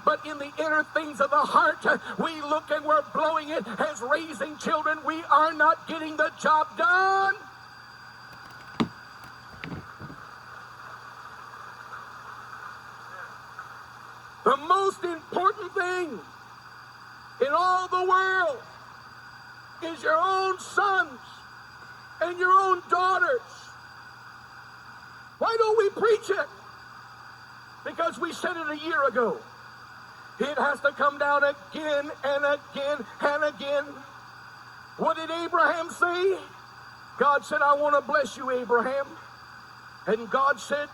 but in the inner things of the heart, we look and we're blowing it as raising children. We are not getting the job done. The most important thing in all the world is your own sons and your own daughters. Why don't we preach it? Because we said it a year ago. It has to come down again and again and again. What did Abraham say? God said, I want to bless you, Abraham. And God said,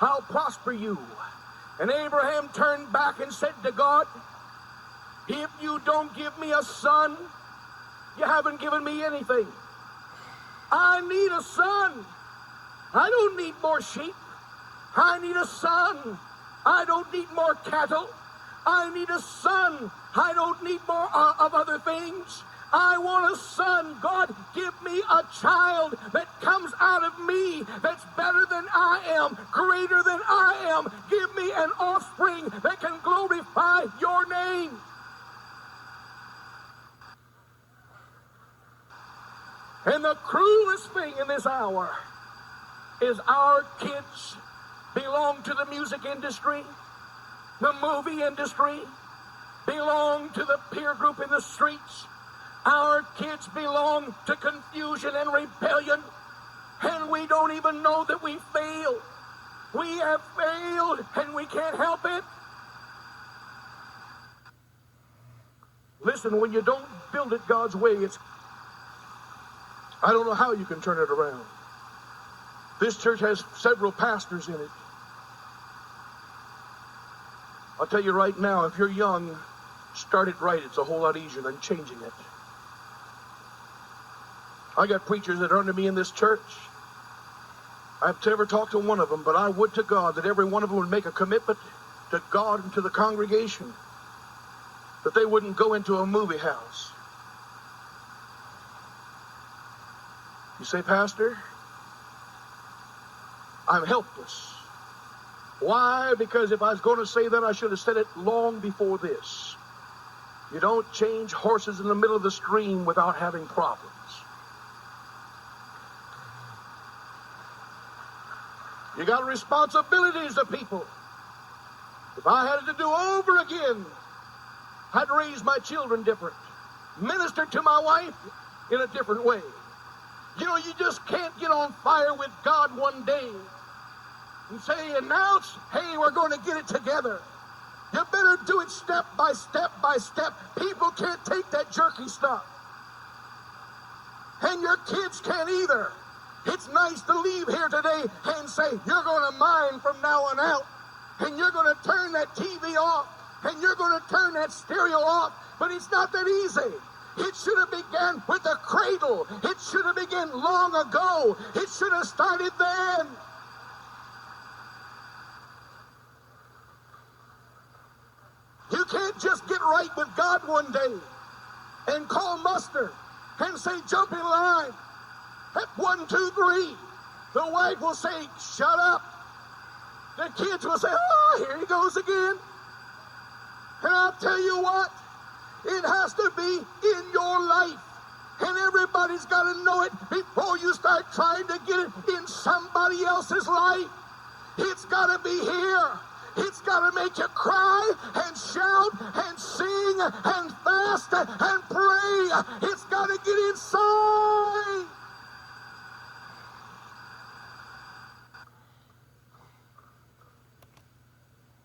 I'll prosper you. And Abraham turned back and said to God, if you don't give me a son, you haven't given me anything. I need a son. I don't need more sheep. I need a son. I don't need more cattle. I need a son. I don't need more of other things. I want a son. God, give me a child that comes out of me that's better than I am, greater than I am. Give me an offspring that can glorify your name. And the cruelest thing in this hour is our kids belong to the music industry, the movie industry, belong to the peer group in the streets. Our kids belong to confusion and rebellion, and we don't even know that we failed. We have failed, and we can't help it. Listen, when you don't build it God's way, I don't know how you can turn it around. This church has several pastors in it. I'll tell you right now, if you're young, start it right. It's a whole lot easier than changing it. I got preachers that are under me in this church. I've never talked to one of them, but I would to God that every one of them would make a commitment to God and to the congregation that they wouldn't go into a movie house. You say, Pastor, I'm helpless. Why? Because if I was going to say that, I should have said it long before this. You don't change horses in the middle of the stream without having problems. You got responsibilities to people. If I had it to do over again, I'd raise my children different. Minister to my wife in a different way. You know, you just can't get on fire with God one day and say, announce, hey, we're going to get it together. You better do it step by step by step. People can't take that jerky stuff. And your kids can't either. It's nice to leave here today and say, you're going to mind from now on out. And you're going to turn that TV off. And you're going to turn that stereo off. But it's not that easy. It should have begun with the cradle. It should have begun long ago. It should have started then. You can't just get right with God one day and call muster and say, jump in line. At 1, 2, 3. The wife will say, shut up. The kids will say, oh, here he goes again. And I'll tell you what, it has to be in your life. And everybody's got to know it before you start trying to get it in somebody else's life. It's got to be here. It's got to make you cry and shout and sing and fast and pray. It's got to get inside.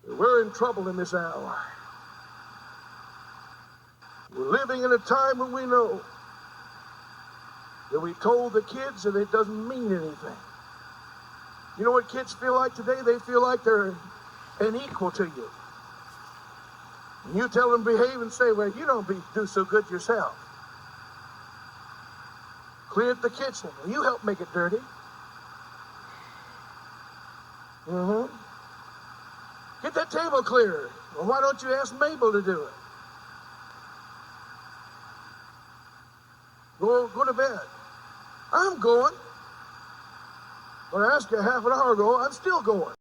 We're in trouble in this hour. We're living in a time when we know that we told the kids that it doesn't mean anything. You know what kids feel like today? They feel like they're an equal to you. And you tell them behave and say, well, you don't do so good yourself. Clean up the kitchen. You help make it dirty. Get that table cleared. Well, why don't you ask Mabel to do it? Go to bed. I'm going. When I asked you half an hour ago, I'm still going.